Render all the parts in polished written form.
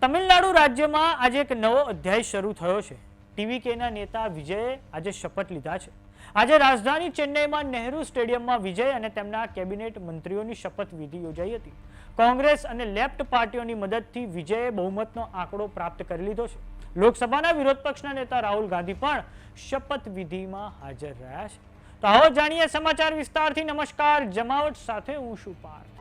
તમિલનાડુ રાજ્યમાં આજે એક નવો અધ્યાય શરૂ થયો છે। ટીવીકેના નેતા વિજયે આજે શપથ લીધા છે। આજે રાજધાની ચેન્નઈમાં નહેરુ સ્ટેડિયમમાં વિજય અને તેમના કેબિનેટ મંત્રીઓની શપથવિધિ યોજાઈ હતી। કોંગ્રેસ અને લેફ્ટ પાર્ટીઓની મદદથી વિજયે બહુમતનો આંકડો પ્રાપ્ત કરી લીધો છે। લોકસભાના વિરોધ પક્ષના નેતા રાહુલ ગાંધી પણ શપથવિધિમાં હાજર રહ્યા છે। તો આવો જાણીએ સમાચાર વિસ્તારથી। નમસ્કાર, જમાવટ સાથે હું છું પાર્થ।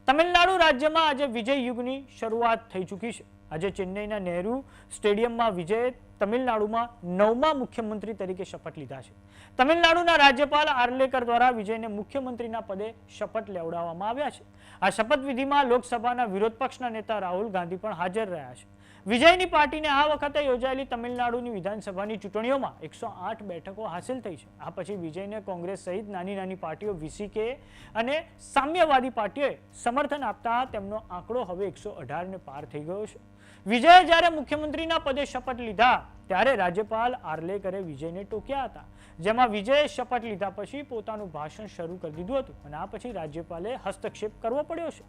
તમિલનાડુ રાજ્યમાં આજે વિજય યુગની શરૂઆત થઈ ચૂકી છે। આજે ચેન્નઈના નહેરુ સ્ટેડિયમમાં વિજયે તમિલનાડુમાં 9મા મુખ્યમંત્રી તરીકે શપથ લીધા છે। તમિલનાડુના રાજ્યપાલ આર્લેકર દ્વારા વિજયને મુખ્યમંત્રીના પદે શપથ લેવડાવવામાં આવ્યા છે। આ શપથવિધિમાં લોકસભાના વિરોધ પક્ષના નેતા રાહુલ ગાંધી પણ હાજર રહ્યા છે। વિજયની પાર્ટીને આ વખતે યોજાયેલી તમિલનાડુની વિધાનસભાની ચૂંટણીઓમાં 108 બેઠકો હાંસલ થઈ છે। આ પછી વિજયને કોંગ્રેસ સહિત નાની નાની પાર્ટીઓ વીસીકે અને સામ્યવાદી પાર્ટીઓએ સમર્થન આપતા તેમનો આંકડો હવે 118 ને પાર થઈ ગયો છે। વિજયે જ્યારે મુખ્યમંત્રીના પદે શપથ લીધા ત્યારે રાજ્યપાલ આર્લેકરે વિજયને ટોક્યા હતા, જેમાં વિજયે શપથ લીધા પછી પોતાનું ભાષણ શરૂ કરી દીધું હતું અને આ પછી રાજ્યપાલે હસ્તક્ષેપ કરવો પડ્યો છે।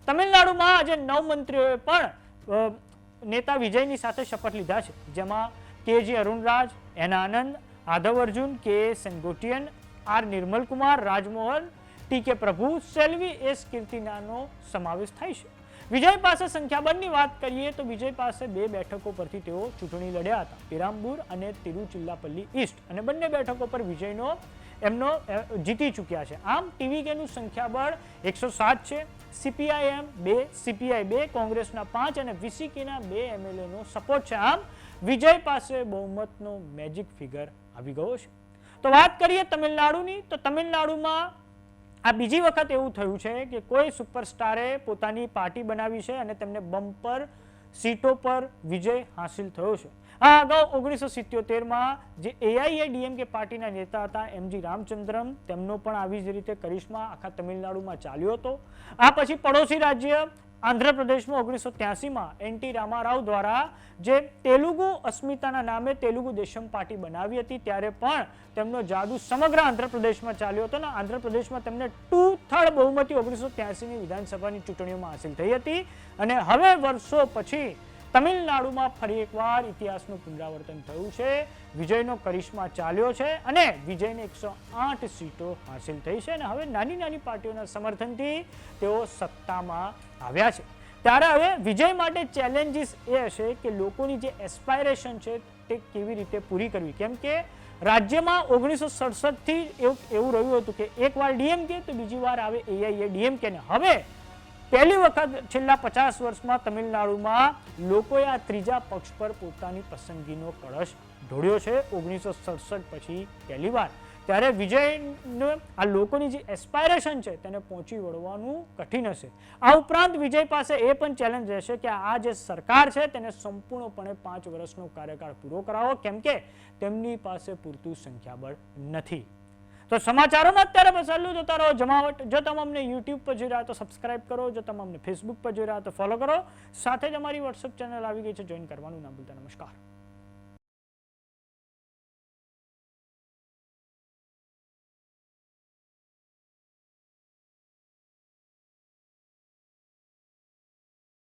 તમિલનાડુમાં આજે 9 મંત્રીઓએ પણ નેતા વિજયની સાથે શપથ લીધા છે, જેમાં કેજી અરુણરાજ, એન આનંદ, આધવ અર્જુન, કે સેનગોટિયન, આર નિર્મલ કુમાર, રાજમોહન, ટી.કે. પ્રભુ, સેલ્વી એસ કીર્તિનાનો સમાવેશ થાય છે। વિજય પાસે સંખ્યાબળની વાત કરીએ તો વિજય પાસે 2 બેઠકો પરથી તેઓ ચૂંટણી લડ્યા હતા, પેરામ્બૂર અને તિરુચિલ્લાપલ્લી ઈસ્ટ, અને બંને બેઠકો પર વિજયનો જીતી ચૂક્યા છે। આમ ટીવીકેનું સંખ્યાબળ 107 છે। સીપીઆઈએમ 2, સીપીઆઈ 2, કોંગ્રેસના 5 અને વીસીકેના 2 એમએલએનો સપોર્ટ છે। આમ વિજય પાસે બહુમતનો મેજિક ફિગર આવી ગયો છે। તો વાત કરીએ તમિલનાડુની, તો તમિલનાડુમાં આ બીજી વખત એવું થયું છે કે કોઈ સુપરસ્ટારે પોતાની પાર્ટી બનાવી છે અને તેમને બમ્પર સીટો પર વિજય હાંસિલ થયો છે। આ અગાઉ 1977માં જે એઆઈએડીએમકે પાર્ટીના નેતા હતા એમજી રામચંદ્રમ, તેમનો પણ આવી જ રીતે કરિશ્મા આખા તમિલનાડુમાં ચાલ્યો હતો। આ પછી પડોશી રાજ્ય આંધ્રપ્રદેશમાં 1983માં એનટી રામારાવ દ્વારા જે તેલુગુ અસ્મિતાના નામે તેલુગુ દેશમ પાર્ટી બનાવી હતી ત્યારે પણ તેમનો જાદુ સમગ્ર આંધ્રપ્રદેશમાં ચાલ્યો હતો અને આંધ્રપ્રદેશમાં તેમને 2/3 બહુમતી 1983ની વિધાનસભાની ચૂંટણીઓમાં હાંસિલ થઈ હતી। અને હવે વર્ષો પછી તમિલનાડુમાં ફરી એકવાર ઇતિહાસનું પુનરાવર્તન થયું છે। વિજયનો કરિશ્મા ચાલ્યો છે અને વિજયને 108 સીટો હાંસિલ થઈ છે અને હવે નાની નાની પાર્ટીઓના સમર્થનથી તેઓ સત્તામાં આવ્યા છે। ત્યારે હવે વિજય માટે ચેલેન્જીસ એ હશે કે લોકોની જે એસ્પાયરેશન છે તે કેવી રીતે પૂરી કરવી, કેમ કે રાજ્યમાં 1967થી એવું રહ્યું હતું કે એકવાર ડીએમકે તો બીજી વાર આવે એઆઈએડીએમકે ને હવે પહેલી વખત છેલ્લા 50 વર્ષમાં તમિલનાડુમાં લોકોએ આ ત્રીજા પક્ષ પર પોતાની પસંદગીનો કળશ ઢોળ્યો છે 1967 પછી પહેલી વાર। ત્યારે વિજયને આ લોકોની જે એસ્પાયરેશન છે તેને પહોંચી વળવાનું કઠિન હશે। આ ઉપરાંત વિજય પાસે એ પણ ચેલેન્જ રહેશે કે આ જે સરકાર છે તેને સંપૂર્ણપણે 5 વર્ષનો કાર્યકાળ પૂરો કરાવો, કેમ કે તેમની પાસે પૂરતું સંખ્યાબળ નથી। તો સમાચારોમાં અત્યારે બસ આટલું। જોતા રહો જમાવટ। જો તમે અમને યુટ્યુબ પર જોઈ રહ્યા તો સબસ્ક્રાઇબ કરો, જો તમે અમને ફેસબુક પર જોઈ રહ્યા તો ફોલો કરો, સાથે જ અમારી વોટ્સએપ ચેનલ આવી ગઈ છે, જોઈન કરવાનું ના ભૂલતા। નમસ્કાર।